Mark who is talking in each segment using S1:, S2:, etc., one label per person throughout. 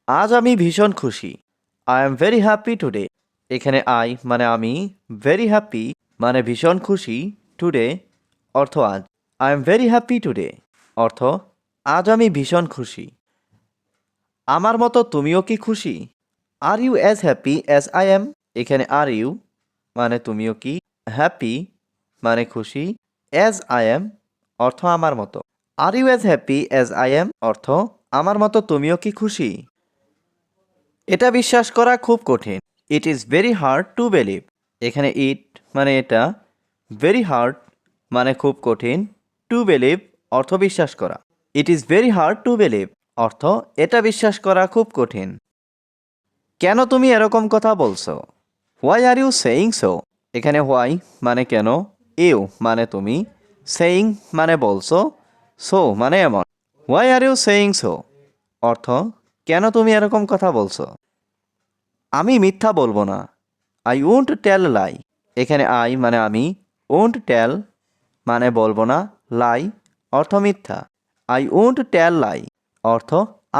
S1: আজ আমি ভীষণ খুশি। I am very happy today. এখানে আই মানে আমি, ভেরি হ্যাপি মানে ভীষণ খুশি, টুডে অর্থ আজ। I am very happy today অর্থ আজ আমি ভীষণ খুশি। আমার মতো তুমিও কি খুশি? Are you as happy as I am? এখানে আর ইউ মানে তুমিও কি, হ্যাপি মানে খুশি, অ্যাজ আই এম অর্থ আমার মতো। Are you as happy as I am অর্থ আমার মতো তুমিও কি খুশি? এটা বিশ্বাস করা খুব কঠিন। It is very hard to believe. এখানে ইট মানে এটা, ভেরি হার্ড মানে খুব কঠিন, টু বিলিভ অর্থ বিশ্বাস করা। It is very hard to believe অর্থ এটা বিশ্বাস করা খুব কঠিন। কেন তুমি এরকম কথা বলছো? Why are you saying so? এখানে হোয়াই মানে কেন, ইউ মানে তুমি, সেইং মানে বলছো, সো মানে এমন। Why are you saying so অর্থ কেন তুমি এরকম কথা বলছো? আমি মিথ্যা বলবো না। আই ওন্ট টেল লাই। এখানে আই মানে আমি, ওন্ট টেল মানে বলবো না, লাই অর্থ মিথ্যা। আই ওন্ট টেল লাই অর্থ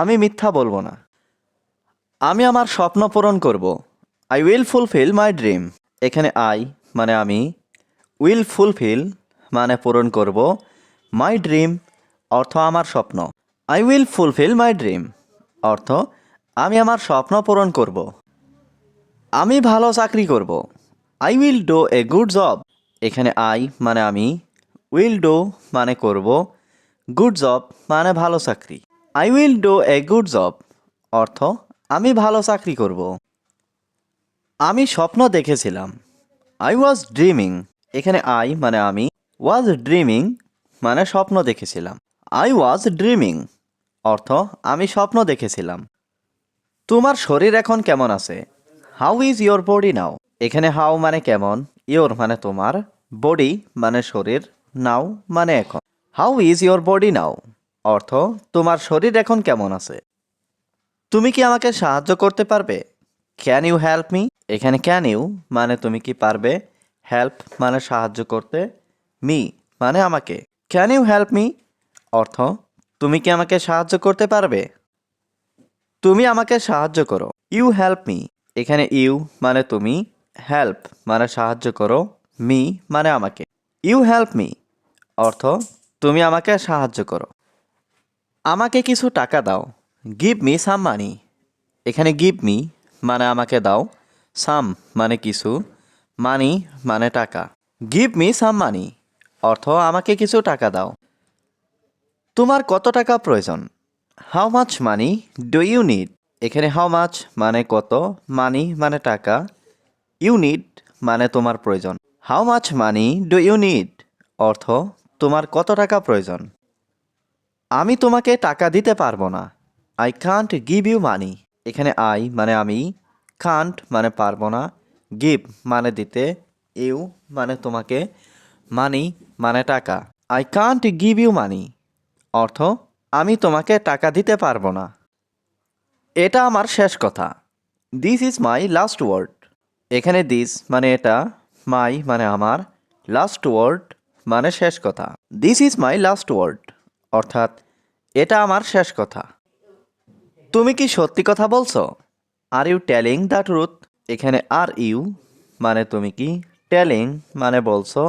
S1: আমি মিথ্যা বলবো না। আমি আমার স্বপ্ন পূরণ করব। I will fulfil my dream. এখানে আই মানে আমি, উইল ফুলফিল মানে পূরণ করব, মাই ড্রিম অর্থ আমার স্বপ্ন। I will fulfil my dream অর্থ আমি আমার স্বপ্ন পূরণ করব। আমি ভালো চাকরি করব। I will do a good job. এখানে আই মানে আমি, উইল ডু মানে করব, গুড জব মানে ভালো চাকরি। I will do a good job অর্থ আমি ভালো চাকরি করব। আমি স্বপ্ন দেখেছিলাম। I was dreaming. এখানে আই মানে আমি, ওয়াজ ড্রিমিং মানে স্বপ্ন দেখেছিলাম। আই ওয়াজ ড্রিমিং অর্থ আমি স্বপ্ন দেখেছিলাম। তোমার শরীর এখন কেমন আছে? হাউ ইজ ইয়োর বডি নাও? এখানে হাউ মানে কেমন, ইয়োর মানে তোমার, বডি মানে শরীর, নাও মানে এখন। হাউ ইজ ইয়োর বডি নাও অর্থ তোমার শরীর এখন কেমন আছে। তুমি কি আমাকে সাহায্য করতে পারবে? Can you help me? এখানে ক্যান ইউ মানে তুমি কি পারবে, হেল্প মানে সাহায্য করতে, মি মানে আমাকে। ক্যান ইউ হেল্প মি অর্থ তুমি কি আমাকে সাহায্য করতে পারবে? তুমি আমাকে সাহায্য করো। You help me. এখানে ইউ মানে তুমি, হেল্প মানে সাহায্য করো, মি মানে আমাকে। ইউ হেল্প মি অর্থ তুমি আমাকে সাহায্য করো। আমাকে কিছু টাকা দাও। গিভ মি সাম মানি। এখানে গিভ মি মানে আমাকে দাও, সাম মানে কিছু, মানি মানে টাকা। গিভ মি সাম মানি অর্থ আমাকে কিছু টাকা দাও। তোমার কত টাকা প্রয়োজন? How much money do you need? এখানে হাউ মাচ মানে কত, মানি মানে টাকা, ইউ নিড মানে তোমার প্রয়োজন। How much money do you need অর্থ তোমার কত টাকা প্রয়োজন। আমি তোমাকে টাকা দিতে পারবো না। I can't give you money. এখানে আই মানে আমি, কান্ট মানে পারবো না, গিভ মানে দিতে, ইউ মানে তোমাকে, মানি মানে টাকা। I can't give you money অর্থ আমি তোমাকে টাকা দিতে পারবো না। এটা আমার শেষ কথা। This is my last word. এখানে দিস মানে এটা, মাই মানে আমার, লাস্ট ওয়ার্ড মানে শেষ কথা। This is my last word অর্থাৎ এটা আমার শেষ কথা। তুমি কি সত্যি কথা বলছো? Are you telling the truth? এখানে আর ইউ মানে তুমি কি, টেলিং মানে বলছো,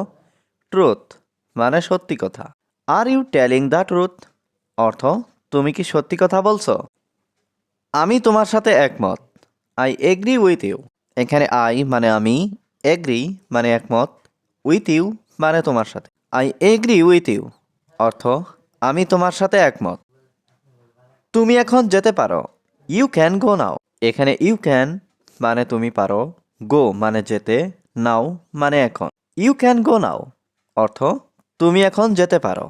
S1: ট্রুথ মানে সত্যি কথা। Are you telling the truth অর্থ তুমি কি সত্যি কথা বলছো? আমি তোমার সাথে একমত। I agree with you. এখানে আই মানে আমি, এগ্রি মানে একমত, উইথ ইউ মানে তোমার সাথে। আই এগ্রি উইথ ইউ অর্থ আমি তোমার সাথে একমত। তুমি এখন যেতে পারো। ইউ ক্যান গো নাও। এখানে ইউ ক্যান মানে তুমি পারো, গো মানে যেতে, নাও মানে এখন। ইউ ক্যান গো নাও অর্থ তুমি এখন যেতে পারো।